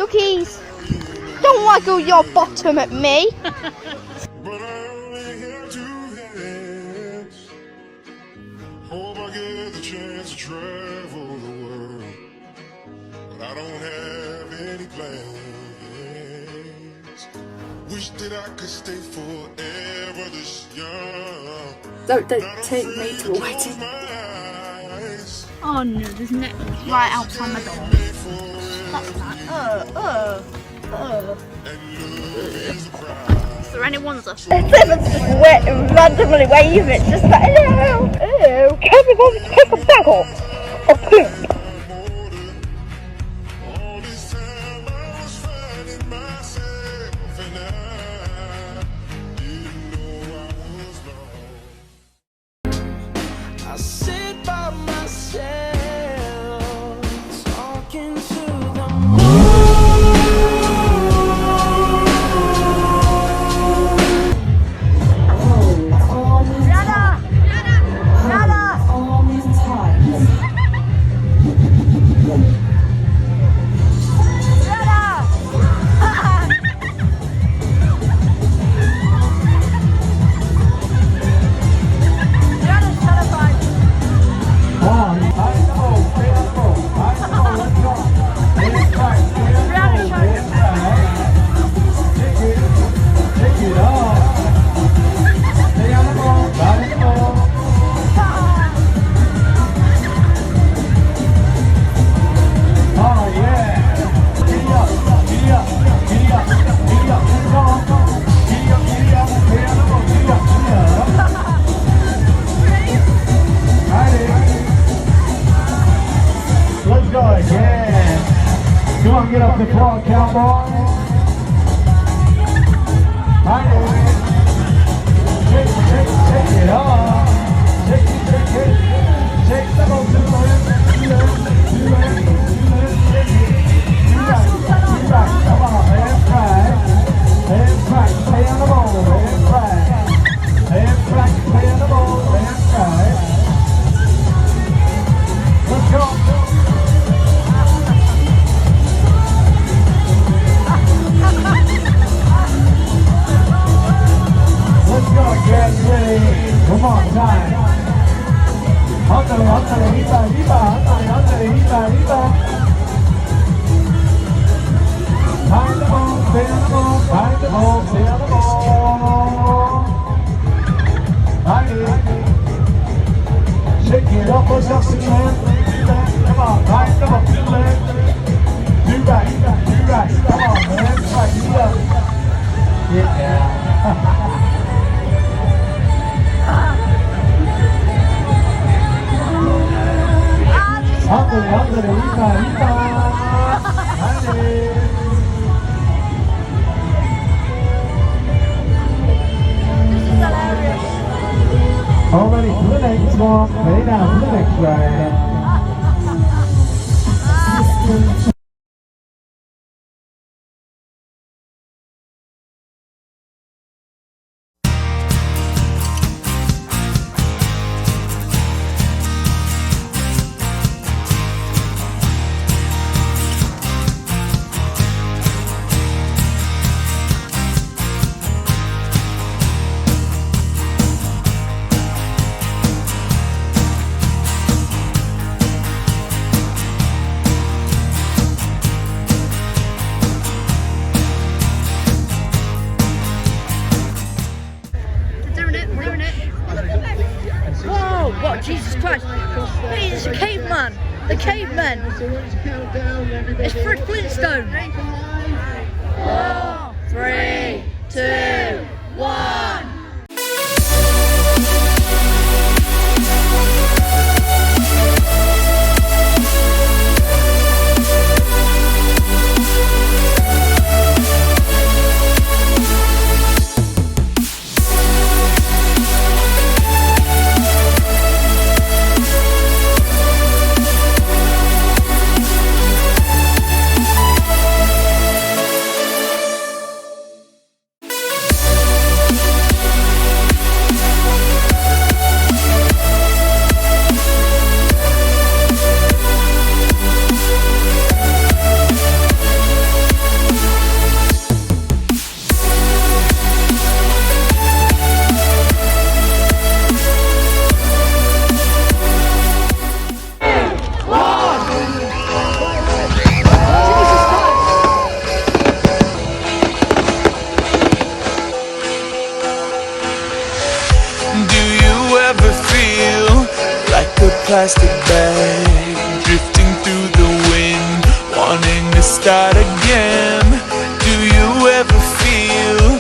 cookies. Don't waggle your bottom at me. But I only have two hands. Hope I get the chance to travel the world. But I don't have any plans. Wish that I could stay forever this young. Don't take me to a wedding. Oh no, there's net right outside my door. That's that. Is there anyone there? Someone's just randomly waving, just like, hello, oh, can we go take a bag off? Of poop. All this time I was finding myself and I didn't know I was lost. I sit by myself, talking to the Get up the clock, cowboy. Shake it off. Shake it. Shake the whole two legs. Come on, hand crack. Hand crack, stay on the ball. Hand crack. Hand crack, stay on the ball. Hand crack. Let's go. Let's go, get ready. Come on, time. Ándale, hita. Find the ball, stay on the ball. Find the ball, stay on the ball. Find it. Shake it up, push up, sit man. Come on, find the ball, do left. Do right. Come on, man. Right, do up. Get down. Ándale, hita. Already to the next one, ready now for the next round. Whoa, what, Jesus Christ. Hey, it's a caveman. The caveman. It's Fred Flintstone. 4, 3, 2, 1. plastic bag, drifting through the wind, wanting to start again. Do you ever feel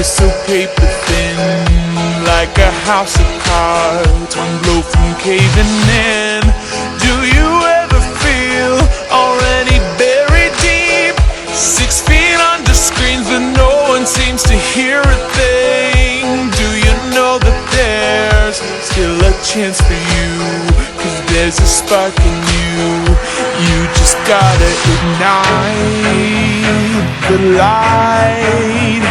so paper thin, like a house of cards, one blow from caving in? Do you ever feel already buried deep, 6 feet under screens, but no one seems to hear a thing? Do you know that there's still a chance for you, 'cause there's a spark in you? You just gotta ignite the light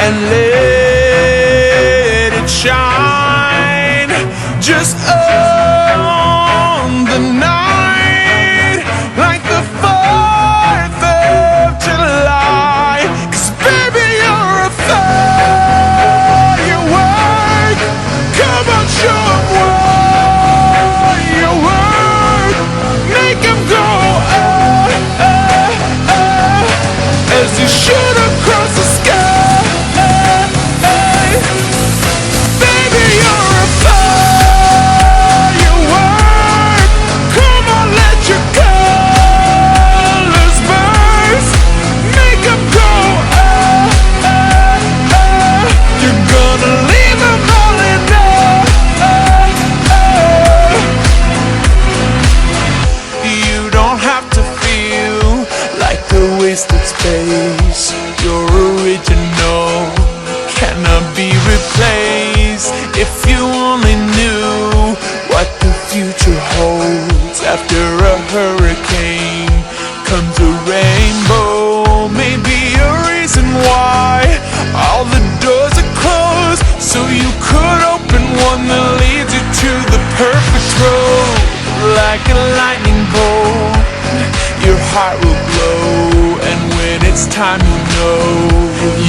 and let it shine. Just own the night like the 4th of July. 'Cause baby, you're a firework. Come on, show 'em what you're worth. Make 'em go oh, oh, oh, as you shoot across the sky. Baby, you're a firework. Come on, let your colors burst. Make 'em go oh, oh, oh. You're gonna leave 'em all in You don't have to feel like a wasted space. You're original, cannot be replaced. If you only knew what the future holds. After a hurricane comes a rainbow. Maybe a reason why all the doors are closed, so you could open one that leads you to the perfect road. Like a lightning bolt, your heart will glow, and when it's time, you know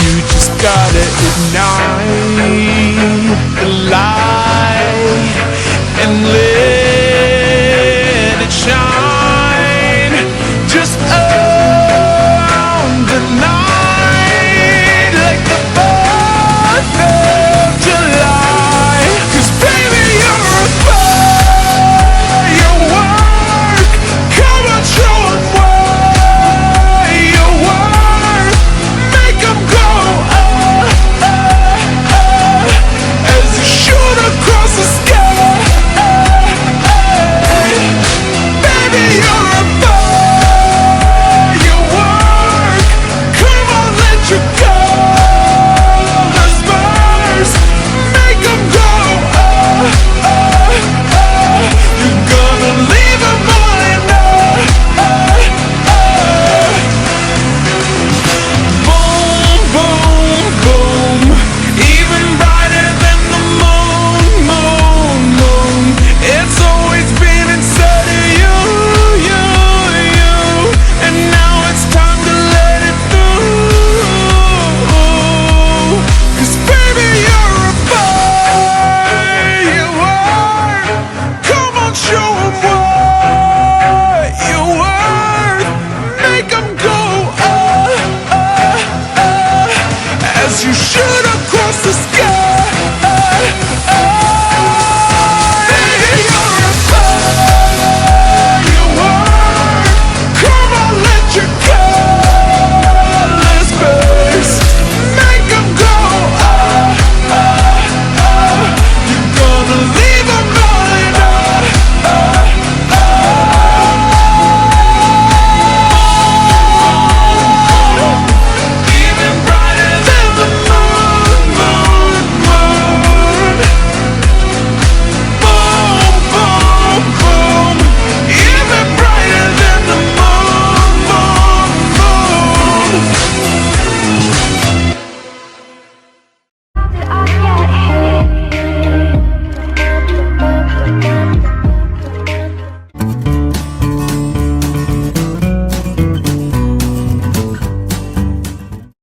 you just gotta ignite